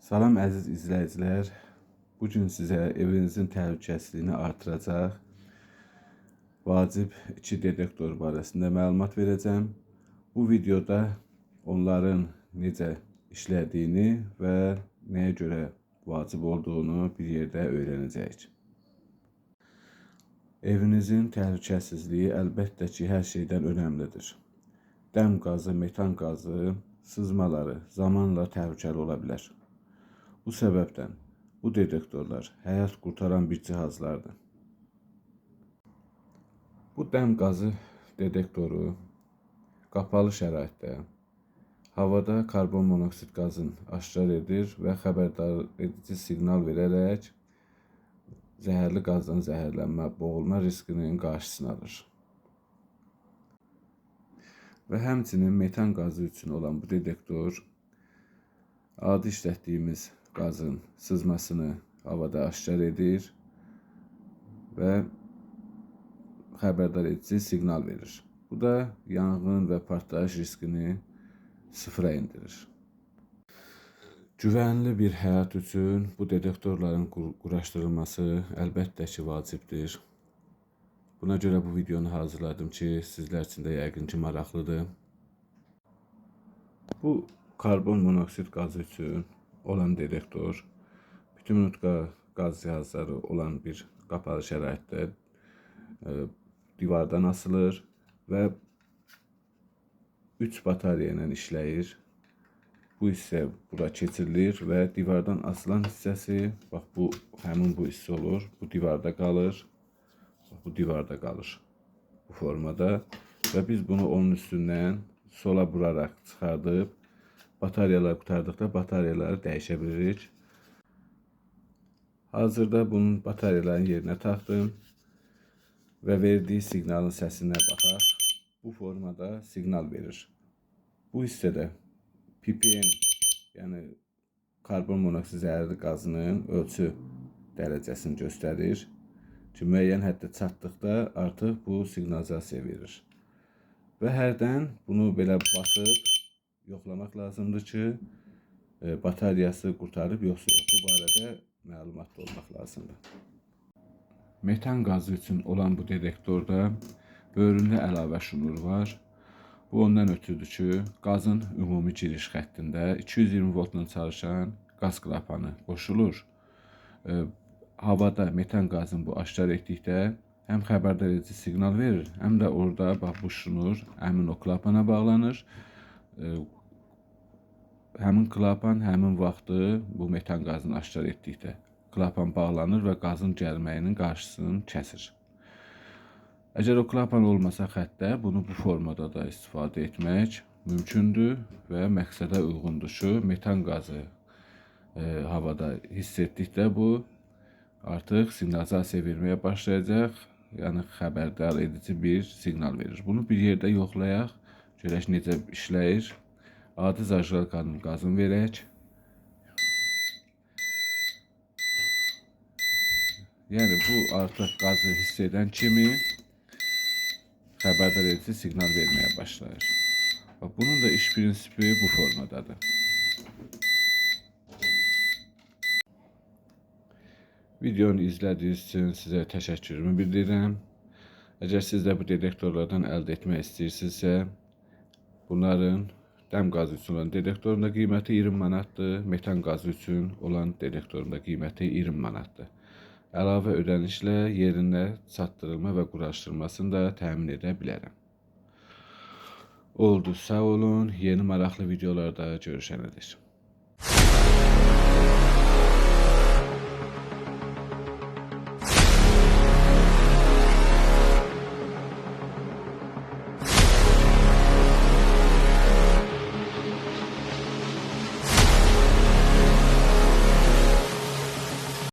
Salam əziz izləyicilər. Bugün sizə evinizin təhlükəsizliyini artıracaq vacib 2 detektor barəsində məlumat verəcəm. Bu videoda onların necə işlədiyini və nəyə görə vacib olduğunu bir yerdə öyrənəcəyik. Evinizin təhlükəsizliyi əlbəttə ki, hər şeydən önəmlidir. Dəm qazı, metan qazı sızmaları zamanla təhlükəli ola bilər. Bu səbəbdən bu detektorlar həyat qurtaran bir cihazlardır. Bu dəm qazı detektoru qapalı şəraitdə havada karbon monoksid qazını aşkar edir və xəbərdar edici siqnal verərək zəhərli qazdan zəhərlənmə, boğulma riskinin qarşısını alır. Və həmçinin metan qazı üçün olan bu detektor adi işlətdiyimiz qazın sızmasını havada aşkar edir və xəbərdar edici siqnal verir. Bu da yanğın və partlayış riskini sıfıra indirir. Güvənli bir həyat üçün bu detektorların quraşdırılması əlbəttə ki, vacibdir. Buna görə bu videonu hazırladım ki, sizlər üçün də yəqin ki, maraqlıdır. Bu karbon monoksid qazı üçün olan detektor bütün mütləq qaz cihazları olan bir qapalı şəraitdə divardan asılır və 3 batareya ilə işləyir. Bu hissə bura keçirilir və divardan asılan hissəsi, bax bu həmin bu hissə olur. Bu divarda qalır. Bu divarda qalır bu formada və biz bunu onun üstündən sola vuraraq çıxardıb batareyalar qurtardıqda batareyaları dəyişə bilirik. Hazırda bunun batareyaların yerinə taxdım və verdiyi siqnalın səsinə baxaq. Bu formada siqnal verir. Bu hissədə ppm, yəni karbon monoksid zəhərli qazının ölçü dərəcəsini göstərir ki, müəyyən həddə çatdıqda artıq bu siqnalizasiya verir. Və hərdən bunu belə basıb yoxlamaq lazımdır ki, batareyası qurtarıb yoxsa yox. Bu barədə məlumatlı olmaq lazımdır. Metan qazı üçün olan bu detektorda bölünə əlavə şnur var. Bu ondan ötürüdür ki, qazın ümumi giriş xəttində 220 voltla çalışan qaz klapanı qoşulur. Havada metan qazını bu aşkar etdikdə həm xəbərdar edici siqnal verir, həm də orada bax bu şnur həmin o klapana bağlanır. Həmin klapan həmin vaxtı bu metan qazını aşkar etdikdə klapan bağlanır və qazın gəlməyinin qarşısını kəsir. Əgər o klapan olmasa xəttdə bunu bu formada da istifadə etmək mümkündür və məqsədə uyğundur ki, metan qazı havada hiss etdikdə bu artıq siqnalizasiya verməyə başlayacaq, yəni xəbərdar edici bir siqnal verir. Bunu bir yerdə yoxlayaq, görək necə işləyir. Adi zajqal qazını verək. Yəni bu artıq qazı hiss edən kimi xəbərdar edici siqnal verməyə başlayır. Bunun da iş prinsipi bu formadadır. Videonu izlədiyiniz üçün sizə təşəkkürümü bildirirəm. Əgər siz də bu detektorlardan əldə etmək istəyirsinizsə, bunların dəm qazı üçün olan detektorun da qiyməti 20 manatdır, metan qazı üçün olan detektorun da qiyməti 20 manatdır. Əlavə ödənişlə yerinə çatdırılma və quraşdırılmasını da təmin edə bilərəm. Oldu, sağ olun, yeni maraqlı videolarda görüşənədək.